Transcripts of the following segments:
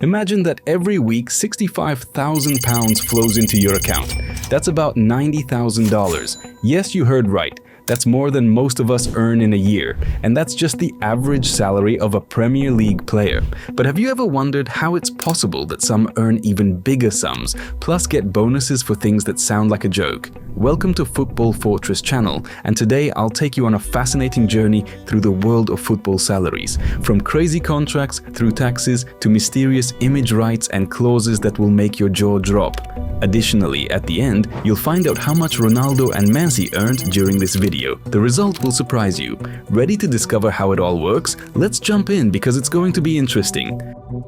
Imagine that every week £65,000 flows into your account. That's about $90,000. Yes, you heard right. That's more than most of us earn in a year, and that's just the average salary of a Premier League player. But have you ever wondered how it's possible that some earn even bigger sums, plus get bonuses for things that sound like a joke? Welcome to Football Fortress channel, and today I'll take you on a fascinating journey through the world of football salaries, from crazy contracts through taxes to mysterious image rights and clauses that will make your jaw drop. Additionally, at the end, you'll find out how much Ronaldo and Messi earned during this video. The result will surprise you. Ready to discover how it all works? Let's jump in because it's going to be interesting.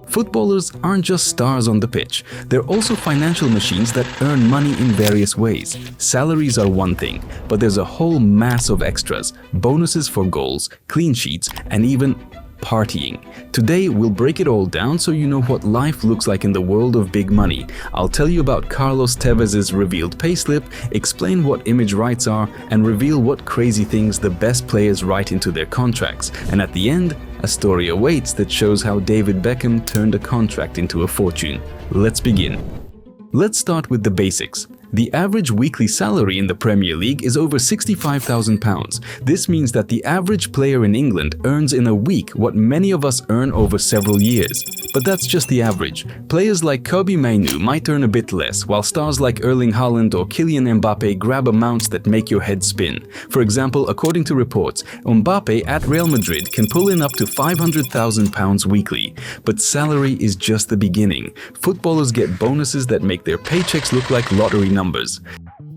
Footballers aren't just stars on the pitch. They're also financial machines that earn money in various ways. Salaries are one thing, but there's a whole mass of extras, bonuses for goals, clean sheets, and even partying. Today, we'll break it all down so you know what life looks like in the world of big money. I'll tell you about Carlos Tevez's revealed payslip, explain what image rights are, and reveal what crazy things the best players write into their contracts. And at the end, a story awaits that shows how David Beckham turned a contract into a fortune. Let's begin. Let's start with the basics. The average weekly salary in the Premier League is over £65,000. This means that the average player in England earns in a week what many of us earn over several years. But that's just the average. Players like Kobbie Mainoo might earn a bit less, while stars like Erling Haaland or Kylian Mbappe grab amounts that make your head spin. For example, according to reports, Mbappe at Real Madrid can pull in up to £500,000 weekly. But salary is just the beginning. Footballers get bonuses that make their paychecks look like lottery numbers.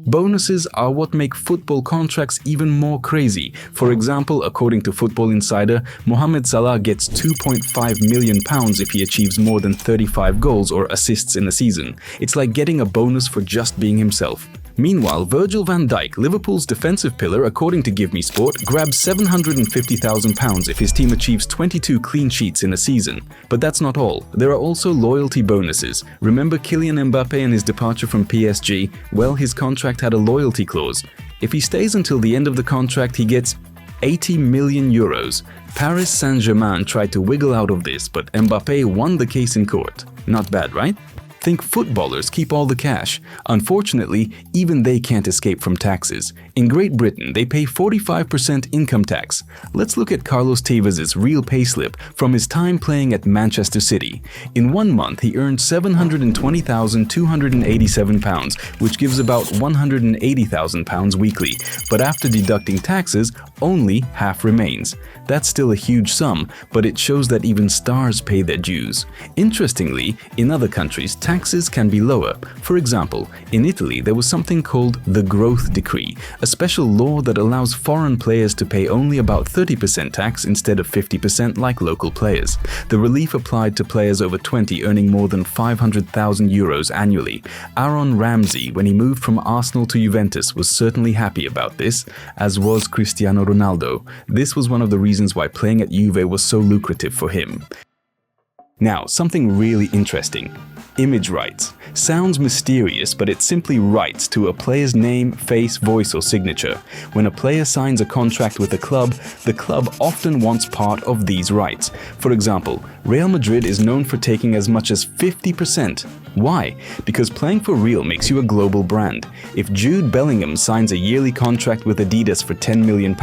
Bonuses are what make football contracts even more crazy. For example, according to Football Insider, Mohamed Salah gets £2.5 million if he achieves more than 35 goals or assists in a season. It's like getting a bonus for just being himself. Meanwhile, Virgil van Dijk, Liverpool's defensive pillar, according to Give Me Sport, grabs £750,000 if his team achieves 22 clean sheets in a season. But that's not all. There are also loyalty bonuses. Remember Kylian Mbappe and his departure from PSG? Well, his contract had a loyalty clause. If he stays until the end of the contract, he gets €80 million. Paris Saint-Germain tried to wiggle out of this, but Mbappe won the case in court. Not bad, right? Think footballers keep all the cash. Unfortunately, even they can't escape from taxes. In Great Britain, they pay 45% income tax. Let's look at Carlos Tevez's real payslip from his time playing at Manchester City. In 1 month, he earned £720,287, which gives about £180,000 weekly. But after deducting taxes, only half remains. That's still a huge sum, but it shows that even stars pay their dues. Interestingly, in other countries, taxes can be lower. For example, in Italy, there was something called the Growth Decree, a special law that allows foreign players to pay only about 30% tax instead of 50% like local players. The relief applied to players over 20 earning more than €500,000 annually. Aaron Ramsey, when he moved from Arsenal to Juventus, was certainly happy about this, as was Cristiano Ronaldo. This was one of the reasons why playing at Juve was so lucrative for him. Now, something really interesting. Image rights. Sounds mysterious, but it's simply rights to a player's name, face, voice, or signature. When a player signs a contract with a club, the club often wants part of these rights. For example, Real Madrid is known for taking as much as 50%. Why? Because playing for Real makes you a global brand. If Jude Bellingham signs a yearly contract with Adidas for £10 million,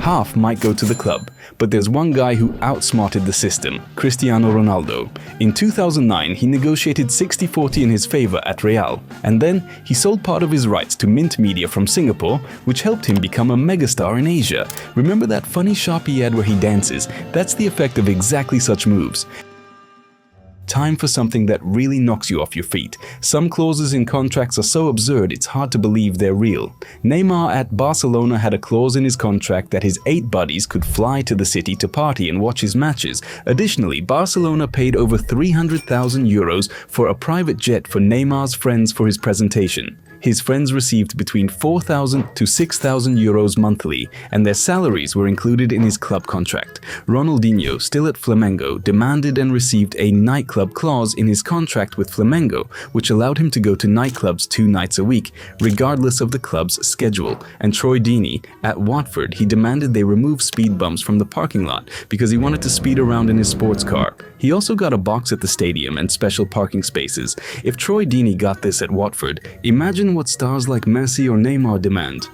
half might go to the club. But there's one guy who outsmarted the system, Cristiano Ronaldo. In 2009, he negotiated 60-40 in his favor at Real, and then he sold part of his rights to Mint Media from Singapore, which helped him become a megastar in Asia. Remember that funny Sharpie ad where he dances? That's the effect of exactly such moves. Time for something that really knocks you off your feet. Some clauses in contracts are so absurd it's hard to believe they're real. Neymar at Barcelona had a clause in his contract that his 8 buddies could fly to the city to party and watch his matches. Additionally, Barcelona paid over €300,000 for a private jet for Neymar's friends for his presentation. His friends received between 4,000 to 6,000 euros monthly, and their salaries were included in his club contract. Ronaldinho, still at Flamengo, demanded and received a nightclub clause in his contract with Flamengo, which allowed him to go to nightclubs 2 nights a week, regardless of the club's schedule. And Troy Deeney, at Watford, he demanded they remove speed bumps from the parking lot because he wanted to speed around in his sports car. He also got a box at the stadium and special parking spaces. If Troy Deeney got this at Watford, imagine what stars like Messi or Neymar demand.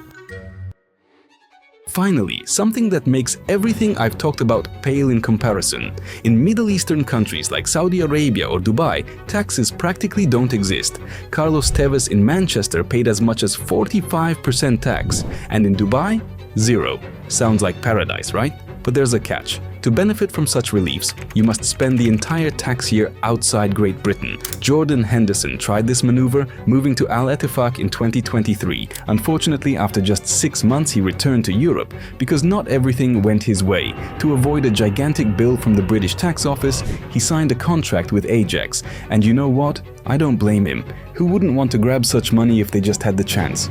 Finally, something that makes everything I've talked about pale in comparison. In Middle Eastern countries like Saudi Arabia or Dubai, taxes practically don't exist. Carlos Tevez in Manchester paid as much as 45% tax, and in Dubai, 0. Sounds like paradise, right? But there's a catch. To benefit from such reliefs, you must spend the entire tax year outside Great Britain. Jordan Henderson tried this maneuver, moving to Al Ettifaq in 2023. Unfortunately, after just 6 months, he returned to Europe because not everything went his way. To avoid a gigantic bill from the British tax office, he signed a contract with Ajax. And you know what? I don't blame him. Who wouldn't want to grab such money if they just had the chance?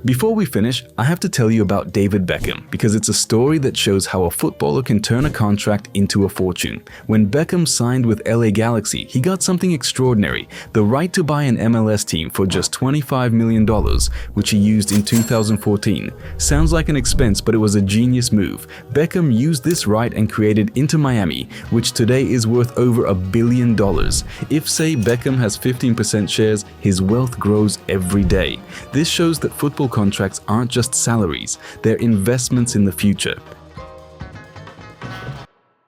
Before we finish, I have to tell you about David Beckham because it's a story that shows how a footballer can turn a contract into a fortune. When Beckham signed with LA Galaxy, he got something extraordinary, the right to buy an MLS team for just $25 million, which he used in 2014. Sounds like an expense, but it was a genius move. Beckham used this right and created Inter Miami, which today is worth over $1 billion. If, say, Beckham has 15% shares, his wealth grows every day. This shows that football contracts aren't just salaries, they're investments in the future.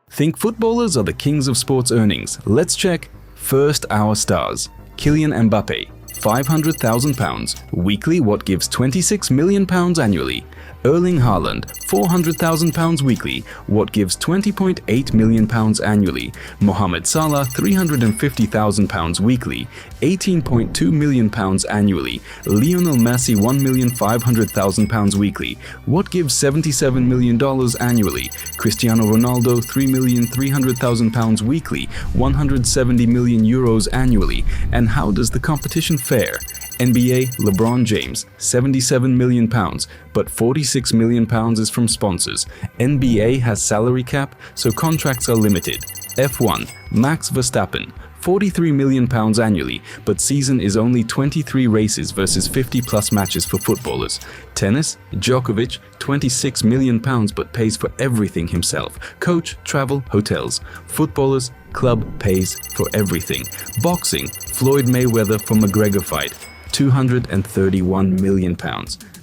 Think footballers are the kings of sports earnings? Let's check. First, our stars. Kylian Mbappe, £500,000 weekly, what gives £26 million annually. Erling Haaland, £400,000 weekly, what gives £20.8 million annually. Mohamed Salah, £350,000 weekly, £18.2 million annually. Lionel Messi, £1,500,000 weekly, what gives $77 million annually. Cristiano Ronaldo, £3,300,000 weekly, €170 million annually. And how does the competition fare? NBA, LeBron James, £77 million, but £46 million is from sponsors. NBA has salary cap, so contracts are limited. F1, Max Verstappen, £43 million annually, but season is only 23 races versus 50+ matches for footballers. Tennis, Djokovic, £26 million, but pays for everything himself. Coach, travel, hotels. Footballers, club pays for everything. Boxing, Floyd Mayweather for McGregor fight, £231 million.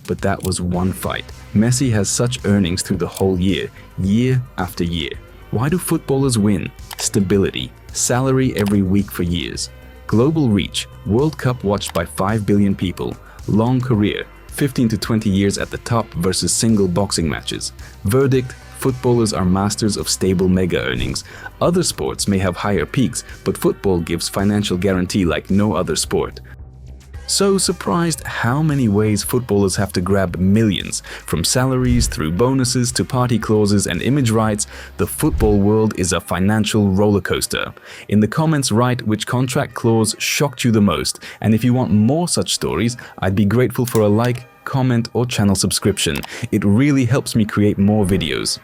But that was one fight. Messi has such earnings through the whole year, year after year. Why do footballers win? Stability, salary every week for years. Global reach, World Cup watched by 5 billion people. Long career, 15 to 20 years at the top versus single boxing matches. Verdict, footballers are masters of stable mega earnings. Other sports may have higher peaks, but football gives financial guarantee like no other sport. So surprised how many ways footballers have to grab millions, from salaries through bonuses to party clauses and image rights. The football world is a financial roller coaster. In the comments, write which contract clause shocked you the most, and if you want more such stories, I'd be grateful for a like, comment or channel subscription. It really helps me create more videos.